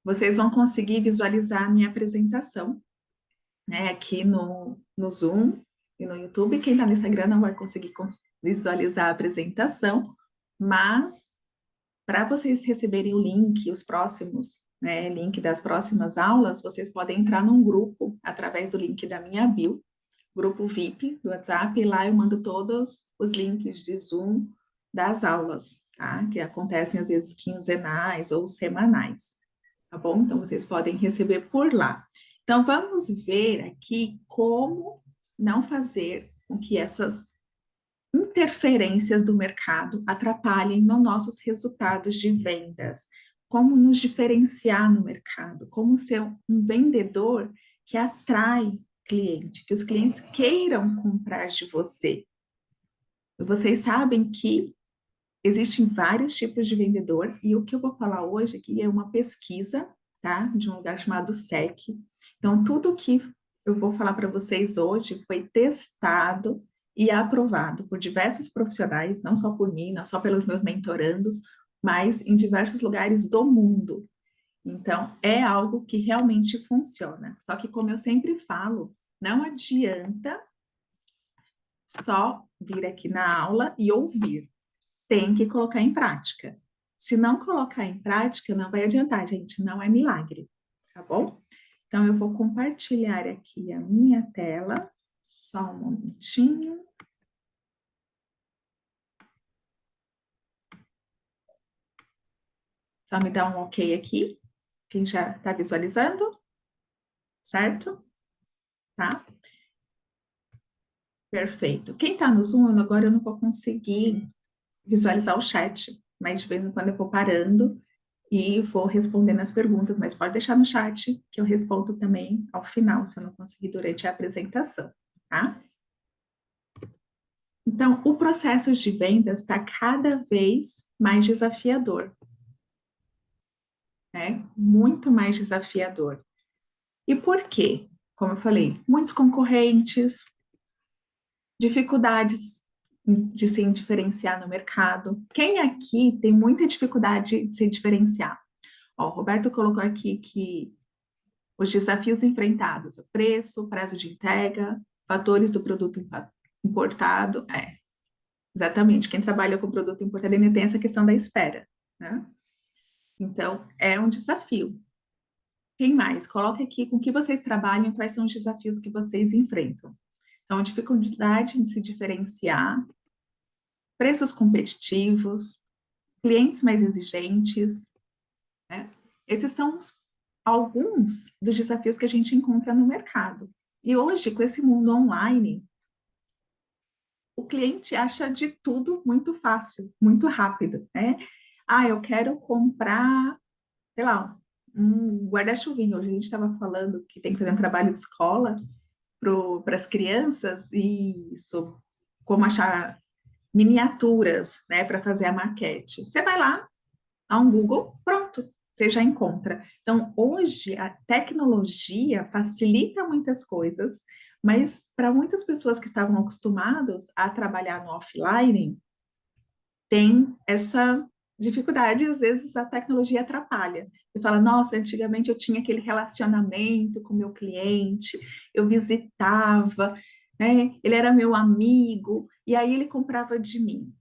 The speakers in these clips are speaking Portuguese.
vocês vão conseguir visualizar a minha apresentação, né, aqui no Zoom e no YouTube. Quem está no Instagram não vai conseguir visualizar a apresentação, mas para vocês receberem o link, os próximos, né, link das próximas aulas, vocês podem entrar num grupo através do link da minha bio, grupo VIP do WhatsApp, e lá eu mando todos os links de Zoom das aulas, tá? Que acontecem às vezes quinzenais ou semanais, tá bom? Então vocês podem receber por lá. Então vamos ver aqui como não fazer com que essas interferências do mercado atrapalhem nos nossos resultados de vendas, como nos diferenciar no mercado, como ser um vendedor que atrai cliente, que os clientes queiram comprar de você. Vocês sabem que existem vários tipos de vendedor, e o que eu vou falar hoje aqui é uma pesquisa, tá? De um lugar chamado SEC. Então, tudo que eu vou falar para vocês hoje foi testado e aprovado por diversos profissionais, não só por mim, não só pelos meus mentorandos, mas em diversos lugares do mundo. Então, é algo que realmente funciona. Só que, como eu sempre falo, não adianta só vir aqui na aula e ouvir. Tem que colocar em prática. Se não colocar em prática, não vai adiantar, gente, não é milagre, tá bom? Então, eu vou compartilhar aqui a minha tela, só um momentinho. Só me dá um ok aqui, quem já está visualizando, certo? Tá? Perfeito. Quem está no Zoom, agora eu não vou conseguir visualizar o chat, mas de vez em quando eu vou parando e vou respondendo as perguntas, mas pode deixar no chat que eu respondo também ao final, se eu não conseguir durante a apresentação, tá? Então, o processo de vendas está cada vez mais desafiador, né? Muito mais desafiador. E por quê? Como eu falei, muitos concorrentes, dificuldades de se diferenciar no mercado. Quem aqui tem muita dificuldade de se diferenciar? Ó, o Roberto colocou aqui que os desafios enfrentados, o preço, prazo de entrega, fatores do produto importado, exatamente, quem trabalha com produto importado ainda tem essa questão da espera, né? Então, é um desafio. Quem mais? Coloque aqui com que vocês trabalham, quais são os desafios que vocês enfrentam. Então, dificuldade de se diferenciar, preços competitivos, clientes mais exigentes, né? Esses são alguns dos desafios que a gente encontra no mercado. E hoje, com esse mundo online, o cliente acha de tudo muito fácil, muito rápido, né? Ah, eu quero comprar, sei lá, um guarda-chuvinho. Hoje a gente estava falando que tem que fazer um trabalho de escola para as crianças e isso, como achar miniaturas, né, para fazer a maquete. Você vai lá, dá um Google, pronto, você já encontra. Então, hoje, a tecnologia facilita muitas coisas, mas para muitas pessoas que estavam acostumadas a trabalhar no offline, tem essa dificuldade, às vezes a tecnologia atrapalha. Você fala, nossa, antigamente eu tinha aquele relacionamento com o meu cliente, eu visitava, né? Ele era meu amigo, e aí ele comprava de mim.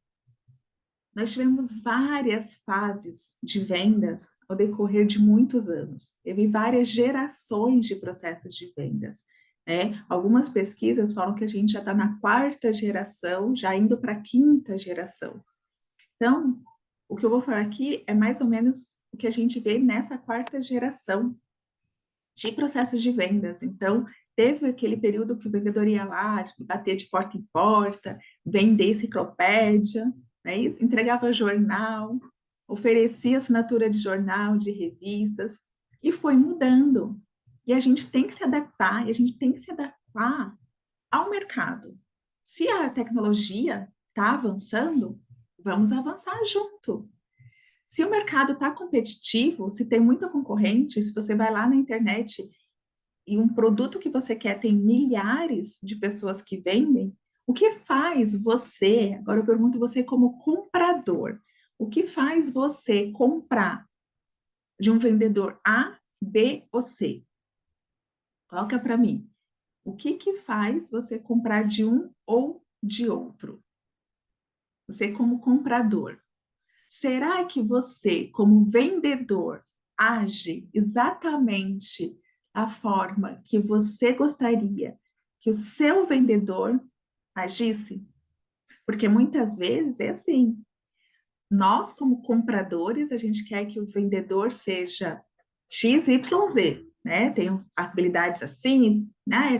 Nós tivemos várias fases de vendas ao decorrer de muitos anos. Teve várias gerações de processos de vendas. Né? Algumas pesquisas falam que a gente já está na quarta geração, já indo para a quinta geração. Então, o que eu vou falar aqui é mais ou menos o que a gente vê nessa quarta geração de processos de vendas. Então, teve aquele período que o vendedor ia lá, bater de porta em porta, vender enciclopédia, né? Entregava jornal, oferecia assinatura de jornal, de revistas, e foi mudando. E a gente tem que se adaptar, e a gente tem que se adequar ao mercado. Se a tecnologia está avançando, vamos avançar junto. Se o mercado está competitivo, se tem muita concorrente, se você vai lá na internet e um produto que você quer tem milhares de pessoas que vendem, o que faz você, agora eu pergunto você como comprador, o que faz você comprar de um vendedor A, B ou C? Coloca para mim. O que que faz você comprar de um ou de outro? Você como comprador. Será que você, como vendedor, age exatamente a forma que você gostaria que o seu vendedor agisse? Porque muitas vezes é assim, nós como compradores, a gente quer que o vendedor seja X, Y, Z, né? Tem habilidades assim, né?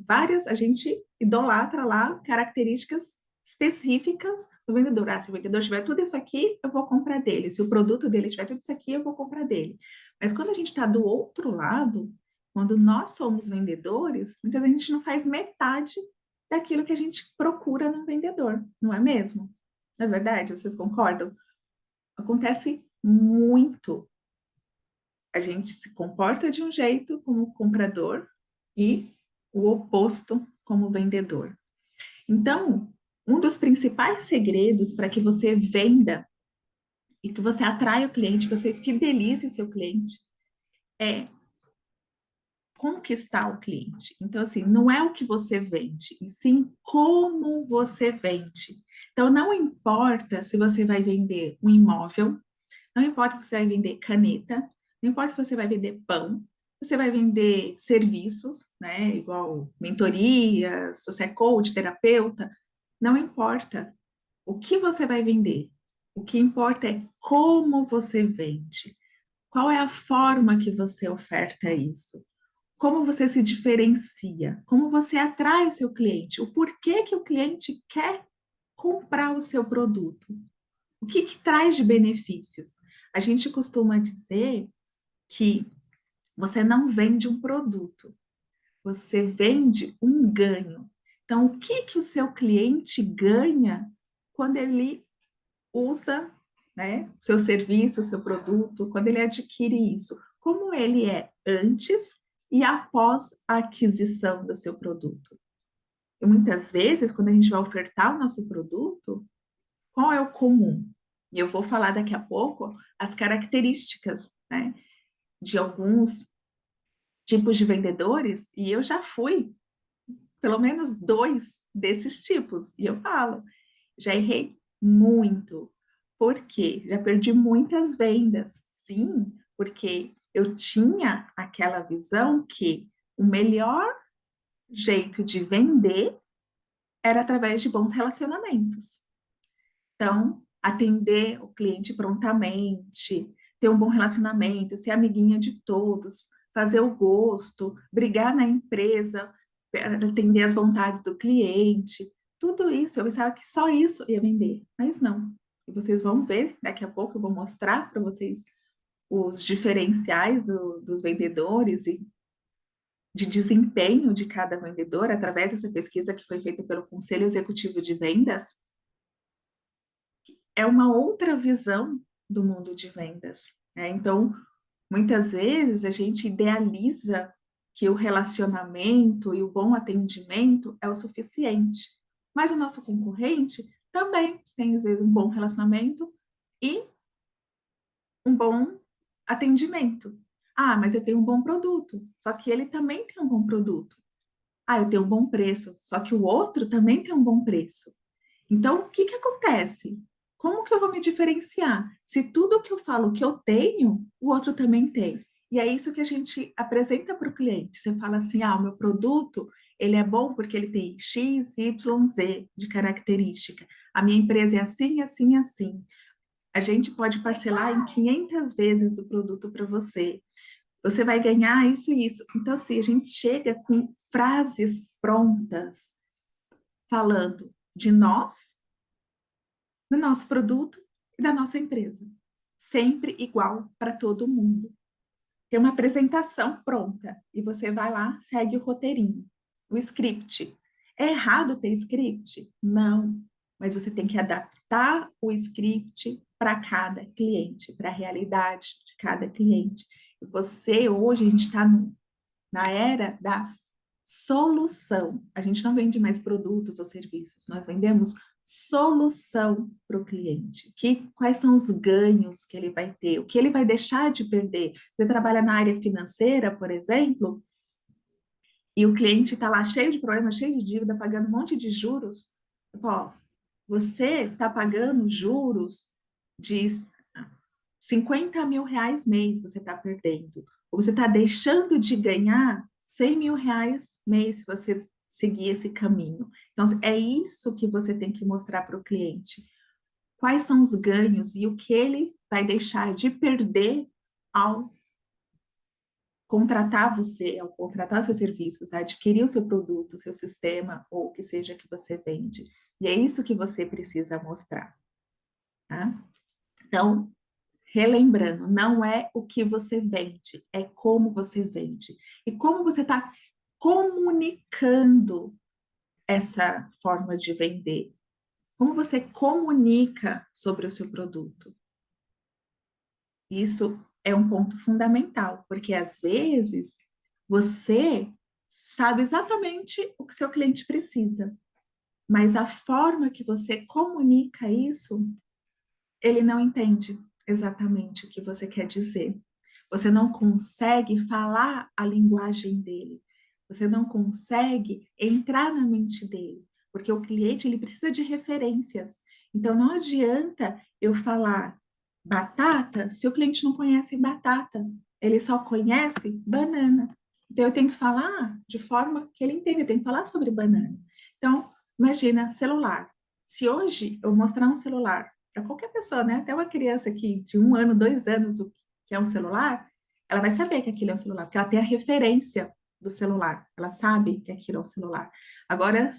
Várias, a gente idolatra lá características específicas do vendedor. Ah, se o vendedor tiver tudo isso aqui, eu vou comprar dele. Se o produto dele tiver tudo isso aqui, eu vou comprar dele. Mas quando a gente está do outro lado, quando nós somos vendedores, muitas vezes a gente não faz metade daquilo que a gente procura num vendedor, não é mesmo? Não é verdade? Vocês concordam? Acontece muito. A gente se comporta de um jeito como comprador e o oposto como vendedor. Então, um dos principais segredos para que você venda e que você atraia o cliente, que você fidelize seu cliente, é conquistar o cliente. Então, assim, não é o que você vende, e sim como você vende. Então, não importa se você vai vender um imóvel, não importa se você vai vender caneta, não importa se você vai vender pão, você vai vender serviços, né? Igual mentorias, você é coach, terapeuta, não importa o que você vai vender. O que importa é como você vende. Qual é a forma que você oferta isso? Como você se diferencia? Como você atrai o seu cliente? O porquê que o cliente quer comprar o seu produto? O que que traz de benefícios? A gente costuma dizer que você não vende um produto, você vende um ganho. Então, o que que o seu cliente ganha quando ele usa, né, seu serviço, seu produto, quando ele adquire isso? Como ele é antes e após a aquisição do seu produto? E muitas vezes, quando a gente vai ofertar o nosso produto, qual é o comum? E eu vou falar daqui a pouco as características, né, de alguns tipos de vendedores, e eu já fui pelo menos dois desses tipos, e eu falo, já errei muito. Por quê? Já perdi muitas vendas. Sim, porque eu tinha aquela visão que o melhor jeito de vender era através de bons relacionamentos. Então, atender o cliente prontamente, ter um bom relacionamento, ser amiguinha de todos, fazer o gosto, brigar na empresa, atender as vontades do cliente, tudo isso, eu pensava que só isso ia vender, mas não. E vocês vão ver, daqui a pouco eu vou mostrar para vocês os diferenciais dos vendedores e de desempenho de cada vendedor através dessa pesquisa que foi feita pelo Conselho Executivo de Vendas. É uma outra visão do mundo de vendas, né? Então, muitas vezes a gente idealiza que o relacionamento e o bom atendimento é o suficiente, mas o nosso concorrente também tem, às vezes, um bom relacionamento e um bom atendimento. Ah, mas eu tenho um bom produto, só que ele também tem um bom produto. Ah, eu tenho um bom preço, só que o outro também tem um bom preço. Então, o que que acontece? Como que eu vou me diferenciar? Se tudo que eu falo que eu tenho, o outro também tem. E é isso que a gente apresenta para o cliente. Você fala assim, ah, o meu produto, ele é bom porque ele tem X, Y, Z de característica. A minha empresa é assim, assim, assim. A gente pode parcelar em 500 vezes o produto para você. Você vai ganhar isso e isso. Então, assim, a gente chega com frases prontas, falando de nós, do nosso produto e da nossa empresa. Sempre igual para todo mundo. Tem uma apresentação pronta e você vai lá, segue o roteirinho, o script. É errado ter script? Não, mas você tem que adaptar o script para cada cliente, para a realidade de cada cliente. Você, hoje, a gente está na era da solução. A gente não vende mais produtos ou serviços, nós vendemos solução para o cliente, quais são os ganhos que ele vai ter, o que ele vai deixar de perder. Você trabalha na área financeira, por exemplo, e o cliente está lá cheio de problemas, cheio de dívida, pagando um monte de juros. Ó, você está pagando juros de 50 mil reais mês, você está perdendo. Ou você está deixando de ganhar 100 mil reais mês se você seguir esse caminho. Então, é isso que você tem que mostrar para o cliente. Quais são os ganhos e o que ele vai deixar de perder ao contratar você, ao contratar seus serviços, adquirir o seu produto, o seu sistema, ou o que seja que você vende. E é isso que você precisa mostrar. Tá? Então, relembrando, não é o que você vende, é como você vende. E como você está comunicando essa forma de vender. Como você comunica sobre o seu produto. Isso é um ponto fundamental, porque às vezes você sabe exatamente o que seu cliente precisa, mas a forma que você comunica isso, ele não entende exatamente o que você quer dizer. Você não consegue falar a linguagem dele. Você não consegue entrar na mente dele, porque o cliente ele precisa de referências. Então não adianta eu falar batata se o cliente não conhece batata. Ele só conhece banana. Então eu tenho que falar de forma que ele entenda, eu tenho que falar sobre banana. Então, imagina celular. Se hoje eu mostrar um celular para qualquer pessoa, né? Até uma criança aqui de 1 ano, 2 anos, o que é um celular, ela vai saber que aquilo é um celular, porque ela tem a referência do celular, ela sabe que aquilo é um celular. Agora,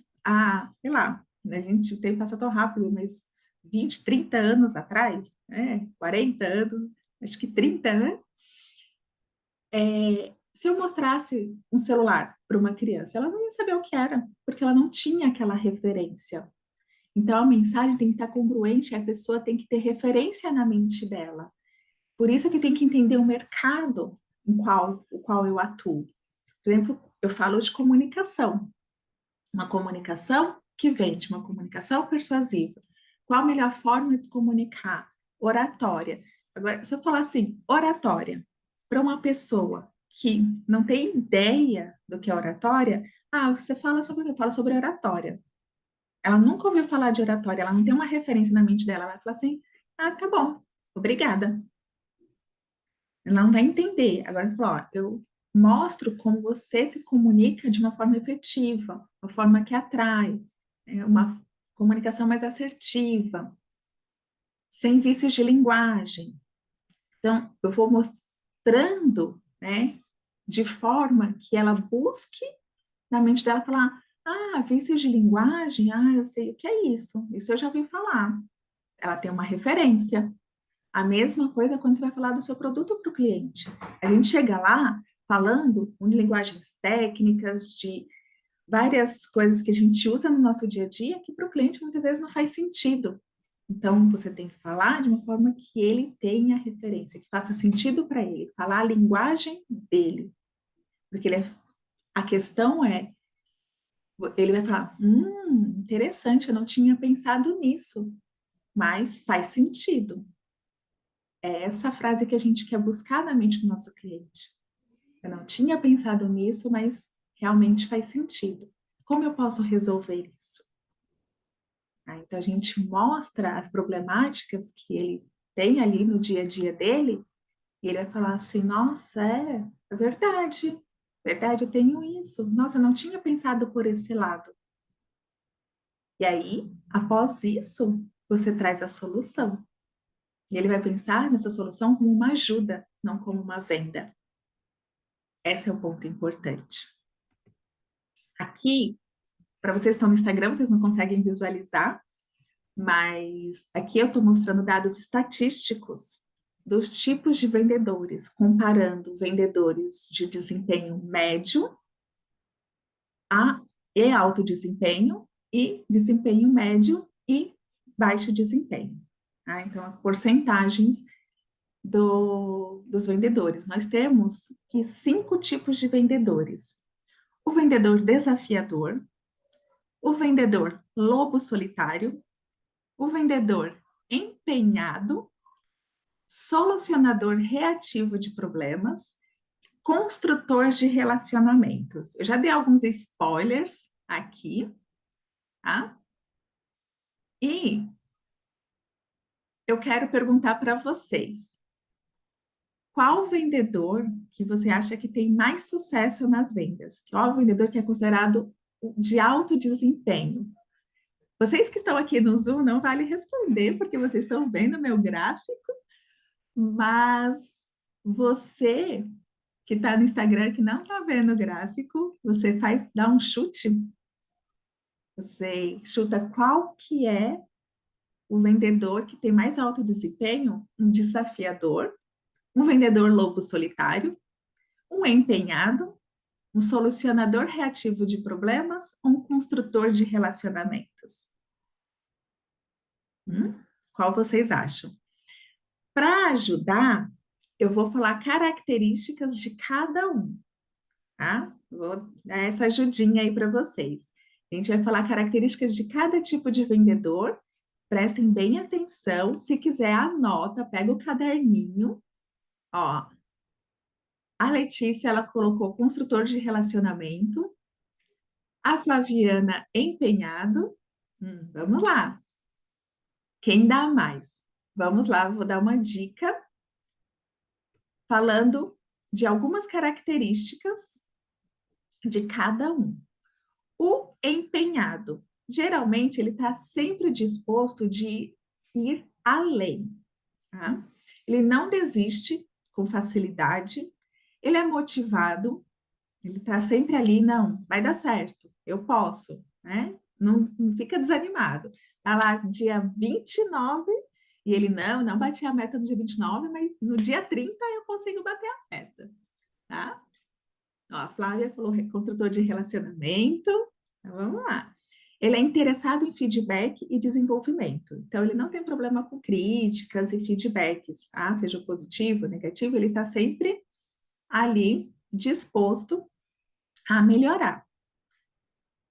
sei lá, né, a gente tem que passar tão rápido, mas 20, 30 anos atrás, 40 anos, acho que 30, né? Se eu mostrasse um celular para uma criança, ela não ia saber o que era, porque ela não tinha aquela referência. Então, a mensagem tem que estar congruente, a pessoa tem que ter referência na mente dela. Por isso que tem que entender o mercado o qual eu atuo. Por exemplo, eu falo de comunicação. Uma comunicação que vende, uma comunicação persuasiva. Qual a melhor forma de comunicar? Oratória. Agora, se eu falar assim, oratória, para uma pessoa que não tem ideia do que é oratória, você fala sobre o quê? Eu falo sobre oratória. Ela nunca ouviu falar de oratória, ela não tem uma referência na mente dela, ela vai falar assim, tá bom, obrigada. Ela não vai entender. Agora, ela falou, ó, eu mostro como você se comunica de uma forma efetiva, uma forma que atrai, uma comunicação mais assertiva, sem vícios de linguagem. Então, eu vou mostrando, né, de forma que ela busque na mente dela falar, vícios de linguagem, eu sei o que é isso eu já ouvi falar. Ela tem uma referência. A mesma coisa quando você vai falar do seu produto para o cliente. A gente chega lá falando de linguagens técnicas, de várias coisas que a gente usa no nosso dia a dia, que para o cliente muitas vezes não faz sentido. Então, você tem que falar de uma forma que ele tenha referência, que faça sentido para ele, falar a linguagem dele. Porque a questão é, ele vai falar, interessante, eu não tinha pensado nisso, mas faz sentido. É essa frase que a gente quer buscar na mente do nosso cliente. Eu não tinha pensado nisso, mas realmente faz sentido. Como eu posso resolver isso? Então, a gente mostra as problemáticas que ele tem ali no dia a dia dele, e ele vai falar assim: nossa, é verdade, eu tenho isso. Nossa, eu não tinha pensado por esse lado. E aí, após isso, você traz a solução. E ele vai pensar nessa solução como uma ajuda, não como uma venda. Esse é o ponto importante. Aqui, para vocês que estão no Instagram, vocês não conseguem visualizar, mas aqui eu estou mostrando dados estatísticos dos tipos de vendedores, comparando vendedores de desempenho médio e alto desempenho e desempenho médio e baixo desempenho. Tá? Então, as porcentagens dos vendedores. Nós temos que 5 tipos de vendedores. O vendedor desafiador, o vendedor lobo solitário, o vendedor empenhado, solucionador reativo de problemas, construtor de relacionamentos. Eu já dei alguns spoilers aqui, tá? E eu quero perguntar para vocês, qual vendedor que você acha que tem mais sucesso nas vendas? Qual vendedor que é considerado de alto desempenho? Vocês que estão aqui no Zoom não vale responder, porque vocês estão vendo meu gráfico, mas você que está no Instagram, que não está vendo o gráfico, você dá um chute, você chuta qual que é o vendedor que tem mais alto desempenho, um desafiador, um vendedor lobo solitário, um empenhado, um solucionador reativo de problemas ou um construtor de relacionamentos? Qual vocês acham? Para ajudar, eu vou falar características de cada um, tá? Vou dar essa ajudinha aí para vocês. A gente vai falar características de cada tipo de vendedor. Prestem bem atenção. Se quiser, anota, pega o caderninho. Ó, a Letícia, ela colocou construtor de relacionamento. A Flaviana, empenhado. Vamos lá. Quem dá mais? Vamos lá, vou dar uma dica falando de algumas características de cada um. O empenhado, geralmente ele está sempre disposto de ir além, tá? Ele não desiste com facilidade, ele é motivado, ele está sempre ali, não, vai dar certo, eu posso, né? Não fica desanimado. Tá lá dia 29 e ele, não bati a meta no dia 29, mas no dia 30 eu consigo bater a meta, tá? Ó, a Flávia falou construtor de relacionamento. Então, vamos lá. Ele é interessado em feedback e desenvolvimento. Então, ele não tem problema com críticas e feedbacks, tá? Seja positivo, negativo, ele está sempre ali disposto a melhorar.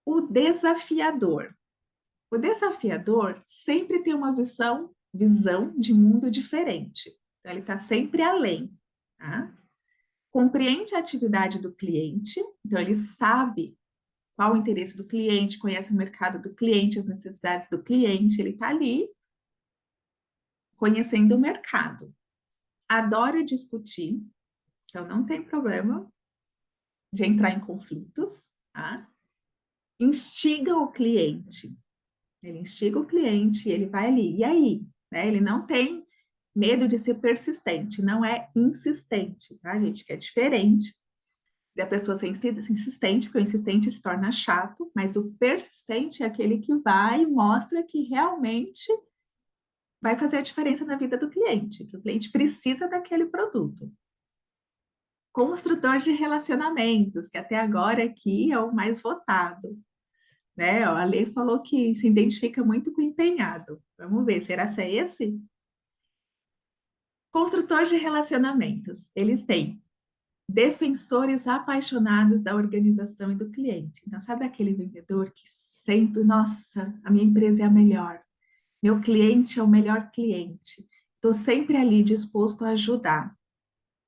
O desafiador. O desafiador sempre tem uma visão de mundo diferente. Então, ele está sempre além, tá? Compreende a atividade do cliente, então ele sabe qual o interesse do cliente, conhece o mercado do cliente, as necessidades do cliente, ele está ali conhecendo o mercado. Adora discutir, então não tem problema de entrar em conflitos, tá? Instiga o cliente, ele instiga o cliente, ele vai ali, e aí? Né? Ele não tem medo de ser persistente, não é insistente, tá, gente? Que é diferente da pessoa ser insistente, porque o insistente se torna chato, mas o persistente é aquele que vai e mostra que realmente vai fazer a diferença na vida do cliente, que o cliente precisa daquele produto. Construtor de relacionamentos, que até agora aqui é o mais votado, né? A Lê falou que se identifica muito com empenhado. Vamos ver, será que é esse? Construtor de relacionamentos, eles têm defensores apaixonados da organização e do cliente. Então, sabe aquele vendedor que sempre, nossa, a minha empresa é a melhor, meu cliente é o melhor cliente, estou sempre ali disposto a ajudar.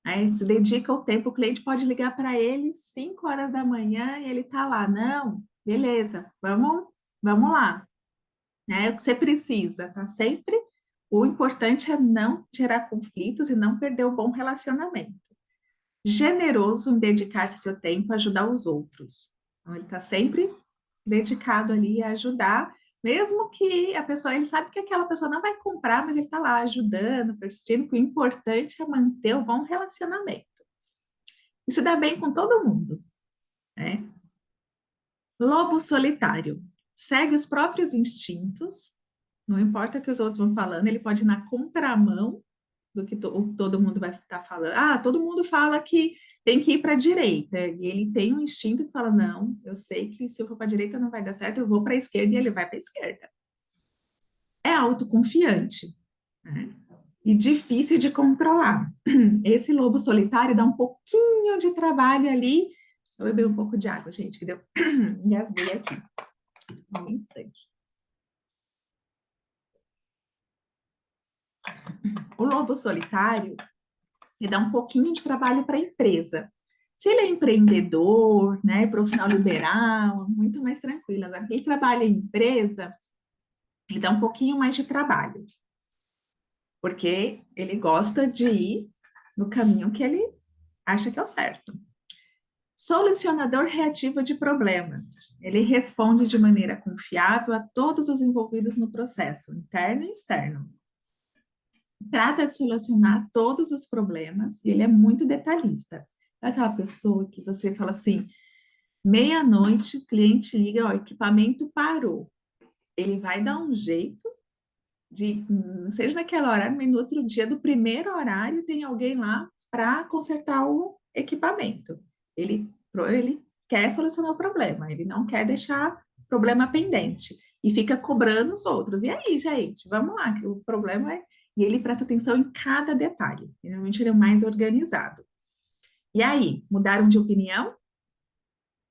Aí, se dedica o tempo, o cliente pode ligar para ele 5 horas da manhã e ele está lá. Não, beleza, vamos lá. É o que você precisa, tá sempre. O importante é não gerar conflitos e não perder o bom relacionamento. Generoso em dedicar-se seu tempo a ajudar os outros. Então, ele está sempre dedicado ali a ajudar, mesmo que a pessoa, ele sabe que aquela pessoa não vai comprar, mas ele está lá ajudando, persistindo, que o importante é manter o bom relacionamento. E se dá bem com todo mundo, né? Lobo solitário. Segue os próprios instintos, não importa o que os outros vão falando, ele pode ir na contramão do que todo mundo vai estar falando. Ah, todo mundo fala que tem que ir para a direita, e ele tem um instinto que fala: não, eu sei que se eu for para a direita não vai dar certo, eu vou para a esquerda, e ele vai para a esquerda. É autoconfiante, né? E difícil de controlar. Esse lobo solitário dá um pouquinho de trabalho ali. Deixa eu beber um pouco de água, gente, que deu. Engasguei aqui. Um instante. O lobo solitário, ele dá um pouquinho de trabalho para a empresa. Se ele é empreendedor, né, profissional liberal, muito mais tranquilo. Agora, quem trabalha em empresa, ele dá um pouquinho mais de trabalho, porque ele gosta de ir no caminho que ele acha que é o certo. Solucionador reativo de problemas. Ele responde de maneira confiável a todos os envolvidos no processo, interno e externo. Trata de solucionar todos os problemas e ele é muito detalhista. É aquela pessoa que você fala assim, meia-noite, o cliente liga, ó, o equipamento parou. Ele vai dar um jeito de, não seja naquela horário, mas no outro dia do primeiro horário tem alguém lá para consertar o equipamento. Ele quer solucionar o problema, ele não quer deixar problema pendente e fica cobrando os outros. E aí, gente, vamos lá, que o problema é. E ele presta atenção em cada detalhe. Geralmente ele é o mais organizado. E aí, mudaram de opinião?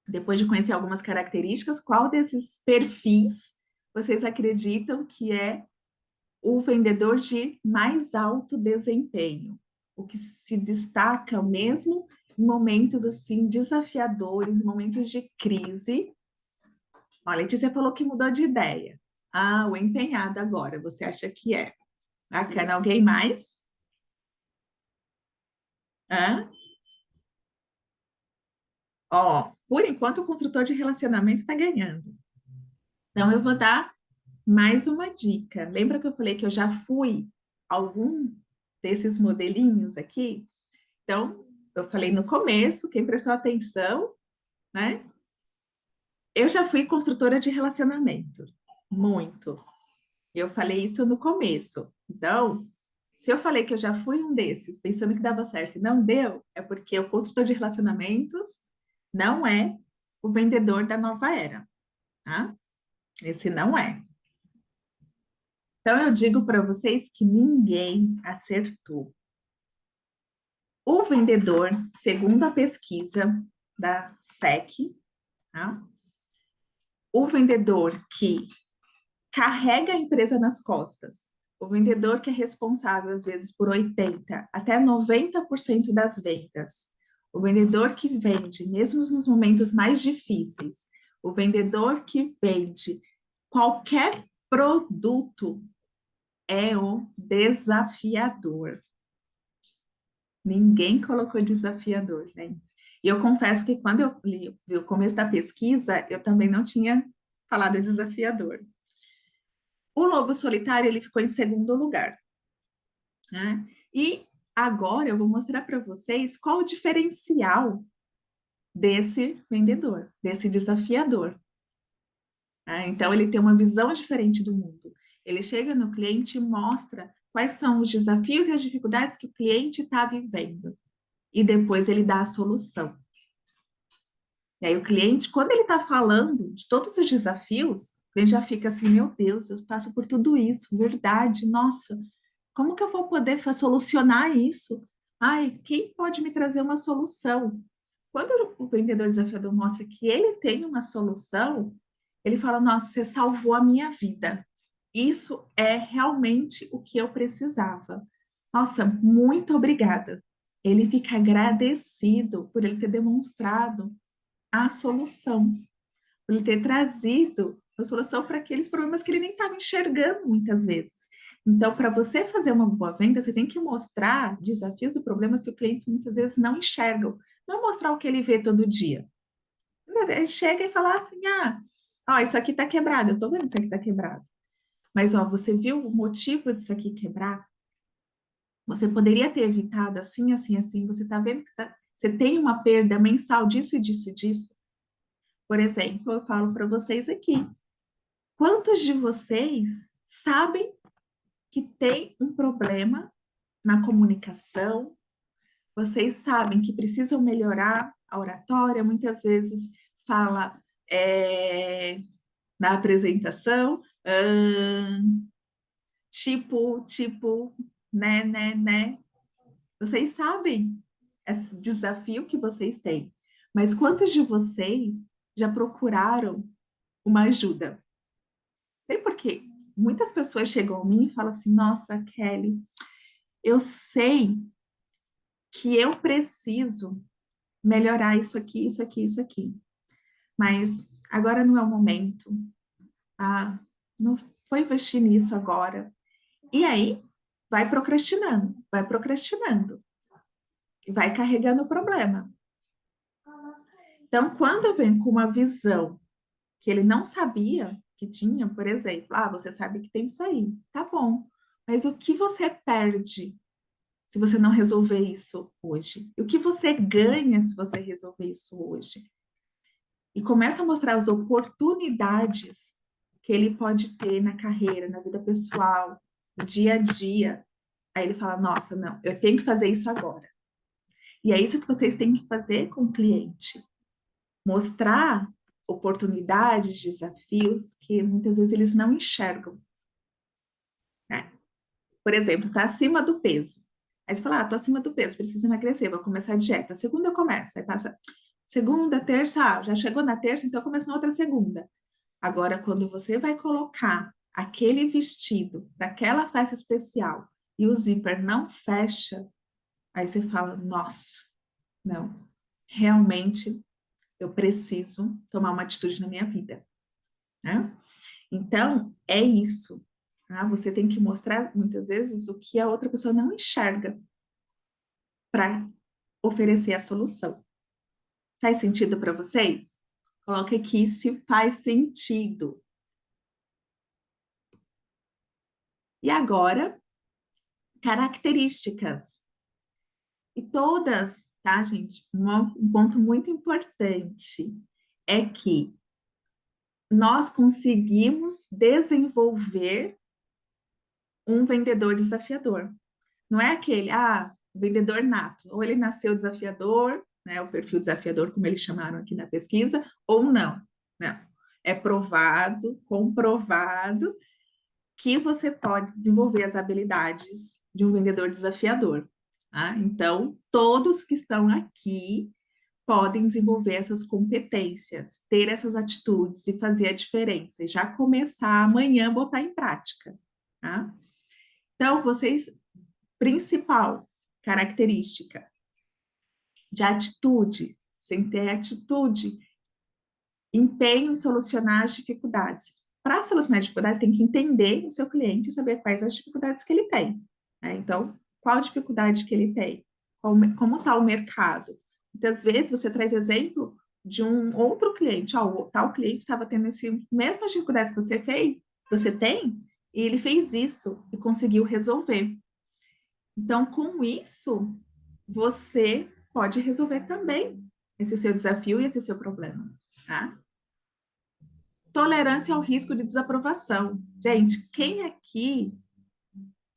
Depois de conhecer algumas características, qual desses perfis vocês acreditam que é o vendedor de mais alto desempenho, o que se destaca mesmo em momentos assim desafiadores, momentos de crise. Olha, a Letícia falou que mudou de ideia. Ah, o empenhado agora, você acha que é? Bacana, alguém mais? Hã? Ó, por enquanto o construtor de relacionamento está ganhando. Então eu vou dar mais uma dica. Lembra que eu falei que eu já fui algum desses modelinhos aqui? Então, eu falei no começo, quem prestou atenção, né? Eu já fui construtora de relacionamento, muito. Eu falei isso no começo. Então, se eu falei que eu já fui um desses, pensando que dava certo e não deu, é porque o construtor de relacionamentos não é o vendedor da nova era, tá? Esse não é. Então, eu digo para vocês que ninguém acertou. O vendedor, segundo a pesquisa da SEC, tá? O vendedor que carrega a empresa nas costas, o vendedor que é responsável, às vezes, por 80 até 90% das vendas, o vendedor que vende, mesmo nos momentos mais difíceis, o vendedor que vende qualquer produto é o desafiador. Ninguém colocou desafiador, né? E eu confesso que quando eu li o começo da pesquisa, eu também não tinha falado desafiador. O lobo solitário, ele ficou em segundo lugar, né? E agora eu vou mostrar para vocês qual o diferencial desse vendedor, desse desafiador. Né? Então, ele tem uma visão diferente do mundo. Ele chega no cliente e mostra quais são os desafios e as dificuldades que o cliente está vivendo. E depois ele dá a solução. E aí o cliente, quando ele está falando de todos os desafios, o cliente já fica assim, meu Deus, eu passo por tudo isso, verdade, nossa, como que eu vou poder solucionar isso? Ai, quem pode me trazer uma solução? Quando o vendedor desafiador mostra que ele tem uma solução, ele fala, nossa, você salvou a minha vida. Isso é realmente o que eu precisava. Nossa, muito obrigada. Ele fica agradecido por ele ter demonstrado a solução, por ele ter trazido a solução para aqueles problemas que ele nem estava enxergando muitas vezes. Então, para você fazer uma boa venda, você tem que mostrar desafios e problemas que o cliente muitas vezes não enxergam, não mostrar o que ele vê todo dia. Ele chega e fala assim: ah, ó, isso aqui está quebrado, eu estou vendo que isso aqui está quebrado. Mas, ó, você viu o motivo disso aqui quebrar? Você poderia ter evitado assim, assim, assim. Você está vendo que você tem uma perda mensal disso e disso e disso. Por exemplo, eu falo para vocês aqui: quantos de vocês sabem que tem um problema na comunicação? Vocês sabem que precisam melhorar a oratória, muitas vezes fala na apresentação, tipo, né. Vocês sabem esse desafio que vocês têm, mas quantos de vocês já procuraram uma ajuda? Tem por quê? muitas pessoas chegam a mim e falam assim, nossa, Kelly, eu sei que eu preciso melhorar isso aqui, isso aqui, isso aqui, mas agora não é o momento, não vou investir nisso agora. E aí, vai procrastinando, e vai carregando o problema. Então, quando eu venho com uma visão que ele não sabia que tinha, por exemplo, você sabe que tem isso aí, tá bom, mas o que você perde se você não resolver isso hoje? E o que você ganha se você resolver isso hoje? E começa a mostrar as oportunidades que ele pode ter na carreira, na vida pessoal, no dia a dia. Aí ele fala: nossa, não, eu tenho que fazer isso agora. E é isso que vocês têm que fazer com o cliente. Mostrar oportunidades, desafios que muitas vezes eles não enxergam, né? Por exemplo, está acima do peso. Aí você fala, tô acima do peso, preciso emagrecer, vou começar a dieta. Segunda eu começo, aí passa segunda, terça, já chegou na terça, então eu começo na outra segunda. Agora, quando você vai colocar aquele vestido daquela festa especial e o zíper não fecha, aí você fala, nossa, não, realmente eu preciso tomar uma atitude na minha vida, né? Então, é isso. Tá? Você tem que mostrar, muitas vezes, o que a outra pessoa não enxerga para oferecer a solução. Faz sentido para vocês? Coloque aqui se faz sentido. E agora, características. E todas, tá, gente? Um ponto muito importante é que nós conseguimos desenvolver um vendedor desafiador. Não é aquele, vendedor nato, ou ele nasceu desafiador, né, o perfil desafiador, como eles chamaram aqui na pesquisa, ou não. Não. É provado, comprovado, que você pode desenvolver as habilidades de um vendedor desafiador. Tá? Então, todos que estão aqui podem desenvolver essas competências, ter essas atitudes e fazer a diferença, e já começar amanhã a botar em prática. Tá? Então, vocês, principal característica de atitude, sem ter atitude, empenho em solucionar as dificuldades. Para solucionar as dificuldades, tem que entender o seu cliente e saber quais as dificuldades que ele tem. Né? Então, qual dificuldade que ele tem? Como está o mercado? Muitas vezes você traz exemplo de um outro cliente. O tal cliente estava tendo as mesmas dificuldades que você tem, e ele fez isso e conseguiu resolver. Então, com isso, você pode resolver também esse seu desafio e esse seu problema, tá? Tolerância ao risco de desaprovação. Gente, quem aqui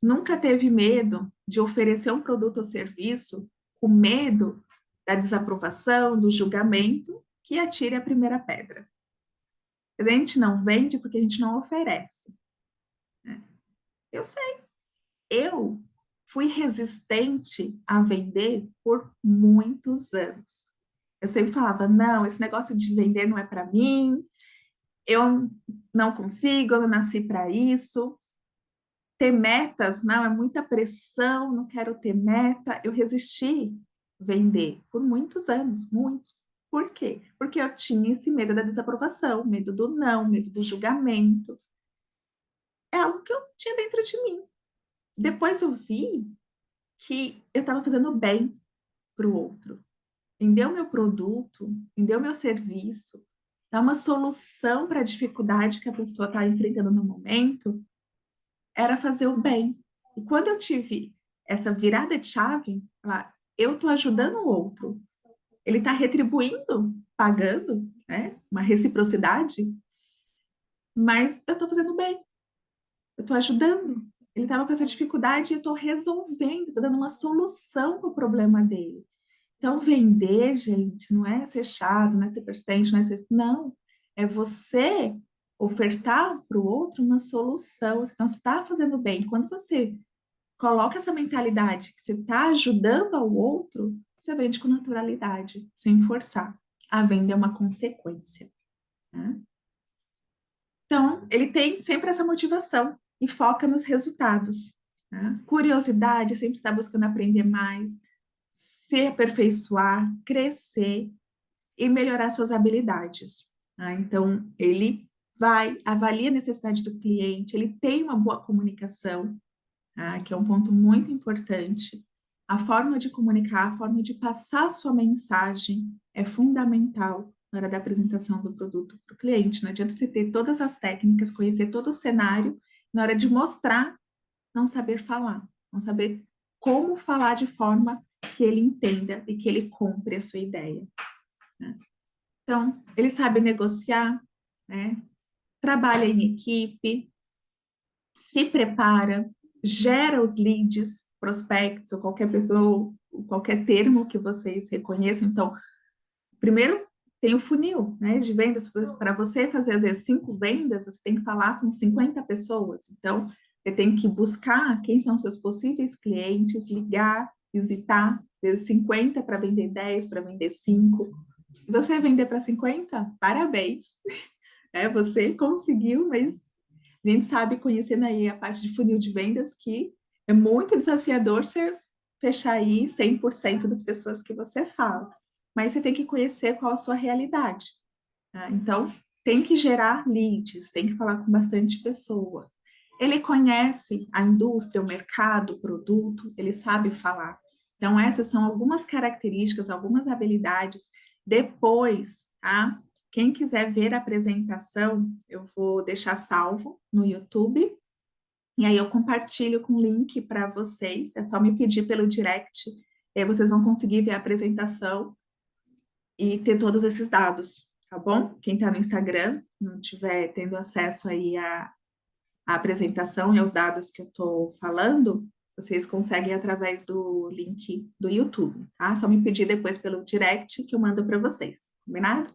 nunca teve medo de oferecer um produto ou serviço com medo da desaprovação, do julgamento, que atire a primeira pedra? A gente não vende porque a gente não oferece. Né? Eu sei, eu fui resistente a vender por muitos anos. Eu sempre falava, não, esse negócio de vender não é para mim, eu não consigo, eu não nasci para isso. Ter metas, não, é muita pressão, não quero ter meta. Eu resisti vender por muitos anos, muitos. Por quê? Porque eu tinha esse medo da desaprovação, medo do não, medo do julgamento. É algo que eu tinha dentro de mim. Depois eu vi que eu estava fazendo bem para o outro. Vender o meu produto, vender o meu serviço, dar uma solução para a dificuldade que a pessoa está enfrentando no momento, era fazer o bem. E quando eu tive essa virada de chave, eu estou ajudando o outro, ele está retribuindo, pagando, né? Uma reciprocidade, mas eu estou fazendo bem, eu estou ajudando. Ele estava com essa dificuldade e eu estou resolvendo, estou dando uma solução para o problema dele. Então, vender, gente, não é ser chato, não é ser persistente, não é ser. Não. É você ofertar para o outro uma solução. Então, você está fazendo bem. Quando você coloca essa mentalidade que você está ajudando ao outro, você vende com naturalidade, sem forçar. A venda é uma consequência. Né? Então, ele tem sempre essa motivação e foca nos resultados, né? Curiosidade, sempre está buscando aprender mais, se aperfeiçoar, crescer e melhorar suas habilidades, né? Então, ele vai, avalia a necessidade do cliente, ele tem uma boa comunicação, tá? Que é um ponto muito importante. A forma de comunicar, a forma de passar a sua mensagem é fundamental na hora da apresentação do produto para o cliente. Não adianta você ter todas as técnicas, conhecer todo o cenário, na hora de mostrar, não saber falar, não saber como falar de forma que ele entenda e que ele compre a sua ideia, né? Então, ele sabe negociar, né? Trabalha em equipe, se prepara, gera os leads, prospects, ou qualquer pessoa, ou qualquer termo que vocês reconheçam. Então, primeiro tem o funil, né, de vendas. Para você fazer, às vezes, 5 vendas, você tem que falar com 50 pessoas. Então, você tem que buscar quem são seus possíveis clientes, ligar, visitar, vezes 50 para vender 10, para vender 5. Se você vender para 50, parabéns. É, você conseguiu, mas a gente sabe, conhecendo aí a parte de funil de vendas, que é muito desafiador você fechar aí 100% das pessoas que você fala. Mas você tem que conhecer qual a sua realidade, tá? Então, tem que gerar leads, tem que falar com bastante pessoa. Ele conhece a indústria, o mercado, o produto, ele sabe falar. Então, essas são algumas características, algumas habilidades. Depois, tá? Quem quiser ver a apresentação, eu vou deixar salvo no YouTube. E aí eu compartilho com o link para vocês. É só me pedir pelo direct. E aí vocês vão conseguir ver a apresentação e ter todos esses dados, tá bom? Quem está no Instagram, não tiver tendo acesso aí à apresentação e aos dados que eu estou falando, vocês conseguem através do link do YouTube, tá? Só me pedir depois pelo direct que eu mando para vocês, combinado?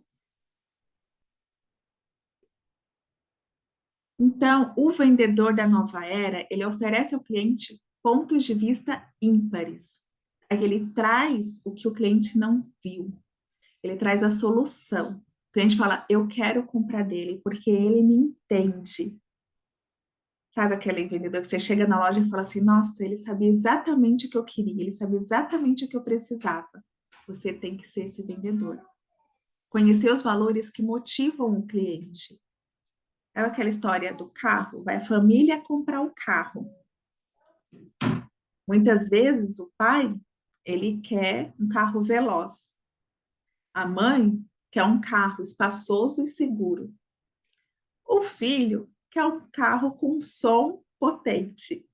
Então, o vendedor da nova era, ele oferece ao cliente pontos de vista ímpares. Aí ele traz o que o cliente não viu. Ele traz a solução. O cliente fala, eu quero comprar dele porque ele me entende. Sabe aquele vendedor que você chega na loja e fala assim, nossa, ele sabia exatamente o que eu queria, ele sabia exatamente o que eu precisava. Você tem que ser esse vendedor. Conhecer os valores que motivam o cliente. É aquela história do carro, vai a família comprar o carro. Muitas vezes o pai, ele quer um carro veloz. A mãe quer um carro espaçoso e seguro. O filho quer um carro com som potente.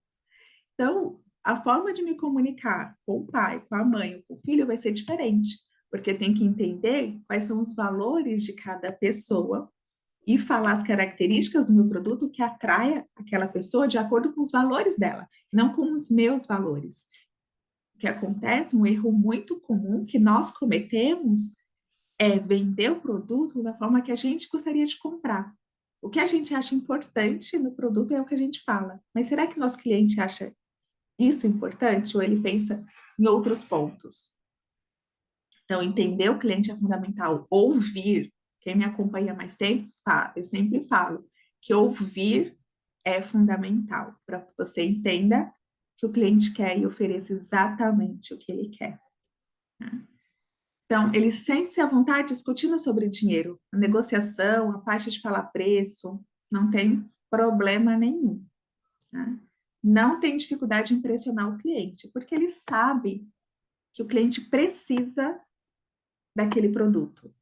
Então, a forma de me comunicar com o pai, com a mãe ou com o filho vai ser diferente, porque tem que entender quais são os valores de cada pessoa e falar as características do meu produto que atraia aquela pessoa de acordo com os valores dela, não com os meus valores. O que acontece, um erro muito comum que nós cometemos é vender o produto da forma que a gente gostaria de comprar. O que a gente acha importante no produto é o que a gente fala. Mas será que nosso cliente acha isso importante ou ele pensa em outros pontos? Então, entender o cliente é fundamental. Ouvir. Quem me acompanha há mais tempo, eu sempre falo que ouvir é fundamental para que você entenda que o cliente quer e ofereça exatamente o que ele quer, né? Então, ele sente-se à vontade discutindo sobre dinheiro, a negociação, a parte de falar preço, não tem problema nenhum, né? Não tem dificuldade em impressionar o cliente, porque ele sabe que o cliente precisa daquele produto.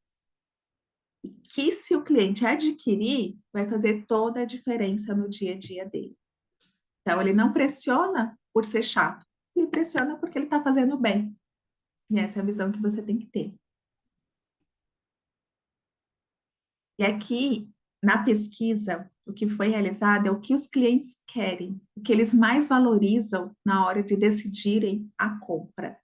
E que se o cliente adquirir, vai fazer toda a diferença no dia a dia dele. Então, ele não pressiona por ser chato, ele pressiona porque ele está fazendo bem. E essa é a visão que você tem que ter. E aqui, na pesquisa, o que foi realizado é o que os clientes querem, o que eles mais valorizam na hora de decidirem a compra.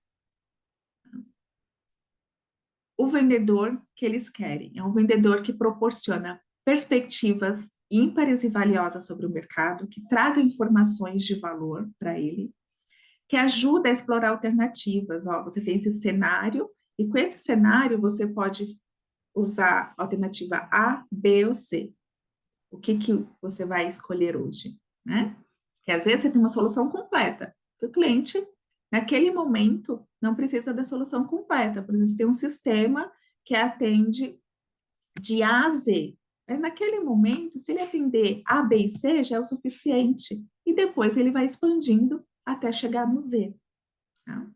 O vendedor que eles querem é um vendedor que proporciona perspectivas ímpares e valiosas sobre o mercado, que traga informações de valor para ele, que ajuda a explorar alternativas. Ó, você tem esse cenário, e com esse cenário você pode usar alternativa A, B ou C. O que você vai escolher hoje, né? Porque às vezes você tem uma solução completa, que o cliente, naquele momento, não precisa da solução completa, por exemplo, você tem um sistema que atende de A a Z. Mas naquele momento, se ele atender A, B e C, já é o suficiente. E depois ele vai expandindo até chegar no Z. Tá?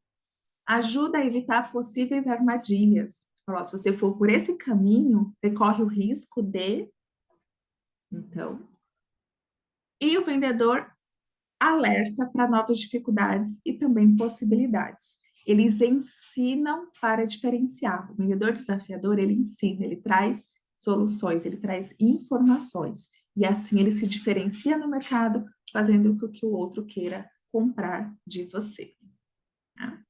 Ajuda a evitar possíveis armadilhas. Falou, se você for por esse caminho, você corre o risco de. Então. E o vendedor alerta para novas dificuldades e também possibilidades. Eles ensinam para diferenciar. O vendedor desafiador, ele ensina, ele traz soluções, ele traz informações. E assim ele se diferencia no mercado, fazendo com que o outro queira comprar de você. Tá?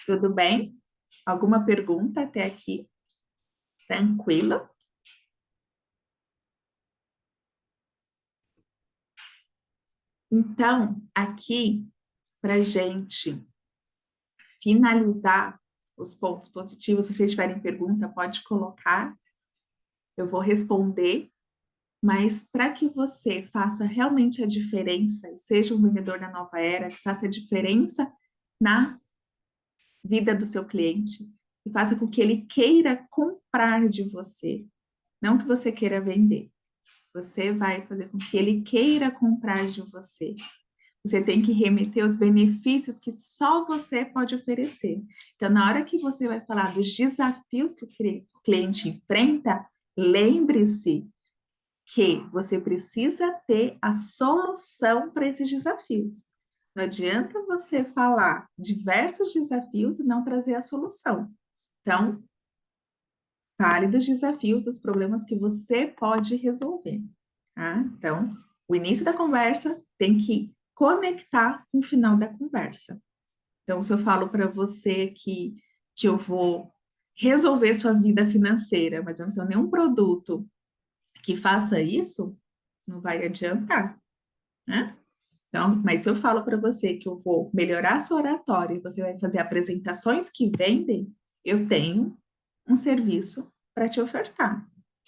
Tudo bem? Alguma pergunta até aqui? Tranquilo? Então, aqui, para gente finalizar os pontos positivos, se vocês tiverem pergunta, pode colocar, eu vou responder, mas para que você faça realmente a diferença, seja um vendedor da nova era, que faça a diferença na vida do seu cliente, e faça com que ele queira comprar de você, não que você queira vender. Você vai fazer com que ele queira comprar de você. Você tem que remeter os benefícios que só você pode oferecer. Então, na hora que você vai falar dos desafios que o cliente enfrenta, lembre-se que você precisa ter a solução para esses desafios. Não adianta você falar diversos desafios e não trazer a solução. Então, fale dos desafios, dos problemas que você pode resolver. Tá? Então, o início da conversa tem que conectar com o final da conversa. Então, se eu falo para você que eu vou resolver sua vida financeira, mas eu não tenho nenhum produto que faça isso, não vai adiantar, né? Então, mas se eu falo para você que eu vou melhorar sua oratória e você vai fazer apresentações que vendem, eu tenho um serviço para te ofertar.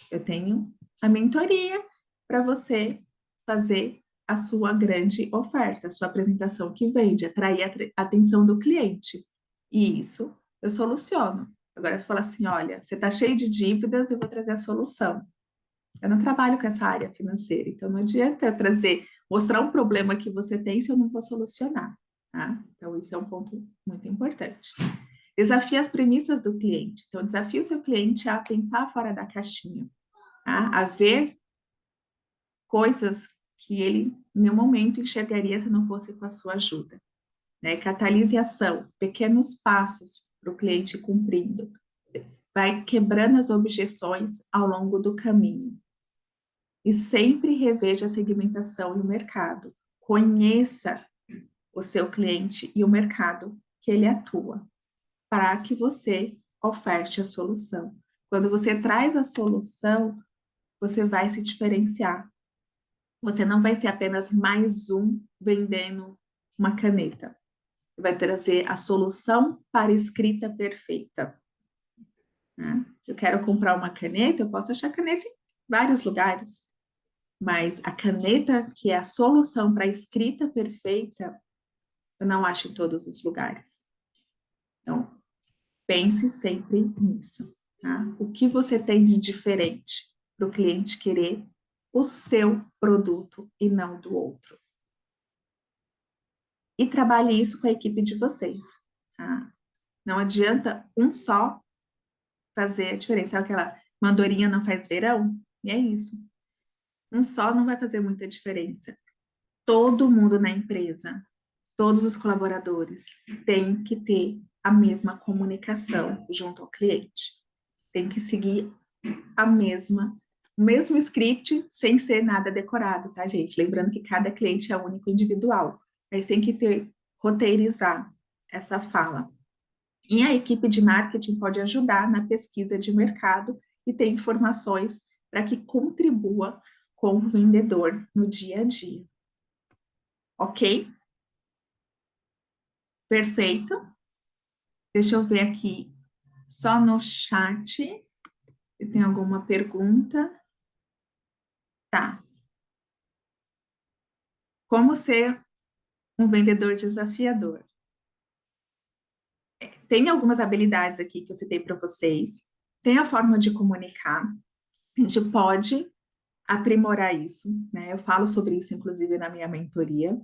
Eu tenho a mentoria para você fazer a sua grande oferta, a sua apresentação que vende, atrair a atenção do cliente. E isso eu soluciono. Agora, eu falo assim, olha, você está cheio de dívidas, eu vou trazer a solução. Eu não trabalho com essa área financeira, então não adianta eu trazer, mostrar um problema que você tem se eu não vou solucionar, tá? Então, isso é um ponto muito importante. Desafie as premissas do cliente. Então, desafie o seu cliente a pensar fora da caixinha, tá? A ver coisas que ele, em nenhum momento, enxergaria se não fosse com a sua ajuda. Né? Catalise ação, pequenos passos para o cliente ir cumprindo. Vai quebrando as objeções ao longo do caminho. E sempre reveja a segmentação e o mercado. Conheça o seu cliente e o mercado que ele atua, para que você oferte a solução. Quando você traz a solução, você vai se diferenciar. Você não vai ser apenas mais um vendendo uma caneta. Você vai trazer a solução para a escrita perfeita. Né? Eu quero comprar uma caneta, eu posso achar caneta em vários lugares. Mas a caneta, que é a solução para a escrita perfeita, eu não acho em todos os lugares. Então, pense sempre nisso. Tá? O que você tem de diferente para o cliente querer o seu produto e não do outro? E trabalhe isso com a equipe de vocês. Tá? Não adianta um só fazer a diferença. Sabe aquela mandorinha não faz verão? E é isso. Um só não vai fazer muita diferença. Todo mundo na empresa, todos os colaboradores têm que ter a mesma comunicação junto ao cliente. Tem que seguir o mesmo script sem ser nada decorado, tá, gente? Lembrando que cada cliente é único individual, mas tem que roteirizar essa fala. E a equipe de marketing pode ajudar na pesquisa de mercado e ter informações para que contribua com o vendedor no dia a dia. Ok? Perfeito. Deixa eu ver aqui só no chat. Tem alguma pergunta? Tá. Como ser um vendedor desafiador? Tem algumas habilidades aqui que eu citei para vocês. Tem a forma de comunicar. A gente pode aprimorar isso, né? Eu falo sobre isso, inclusive, na minha mentoria.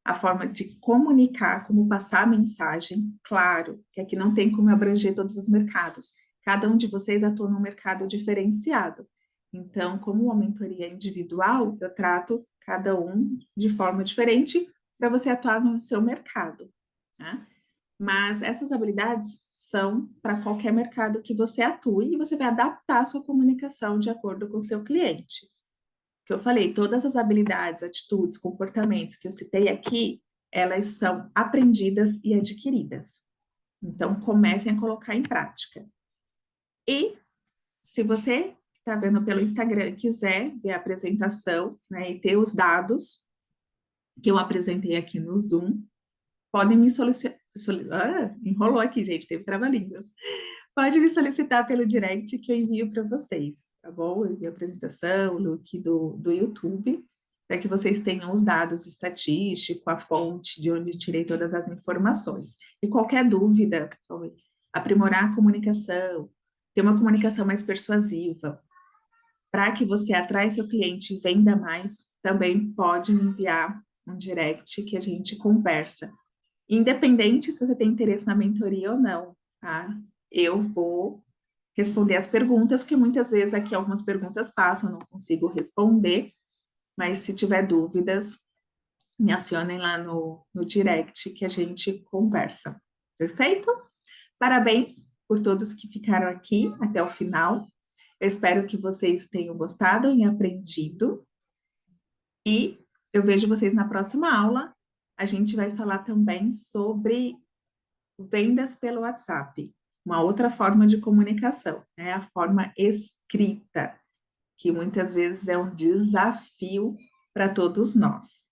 A forma de comunicar, como passar a mensagem. Claro que aqui não tem como abranger todos os mercados. Cada um de vocês atua num mercado diferenciado. Então, como uma mentoria individual, eu trato cada um de forma diferente para você atuar no seu mercado, né? Mas essas habilidades são para qualquer mercado que você atue e você vai adaptar a sua comunicação de acordo com o seu cliente. Que eu falei, todas as habilidades, atitudes, comportamentos que eu citei aqui, elas são aprendidas e adquiridas. Então, comecem a colocar em prática. E se você está vendo pelo Instagram e quiser ver a apresentação, né, e ter os dados que eu apresentei aqui no Zoom, podem me solicitar. Enrolou aqui, gente, teve trava-línguas. Pode me solicitar pelo direct que eu envio para vocês, tá bom? Eu envio a apresentação, o look do YouTube, para que vocês tenham os dados estatísticos, a fonte de onde tirei todas as informações. E qualquer dúvida, aprimorar a comunicação, ter uma comunicação mais persuasiva, para que você atraia seu cliente e venda mais, também pode me enviar um direct que a gente conversa. Independente se você tem interesse na mentoria ou não, tá? Eu vou responder as perguntas, que muitas vezes aqui algumas perguntas passam, eu não consigo responder, mas se tiver dúvidas, me acionem lá no direct que a gente conversa. Perfeito? Parabéns por todos que ficaram aqui até o final. Eu espero que vocês tenham gostado e aprendido. E eu vejo vocês na próxima aula. A gente vai falar também sobre vendas pelo WhatsApp, uma outra forma de comunicação, né? A forma escrita, que muitas vezes é um desafio para todos nós.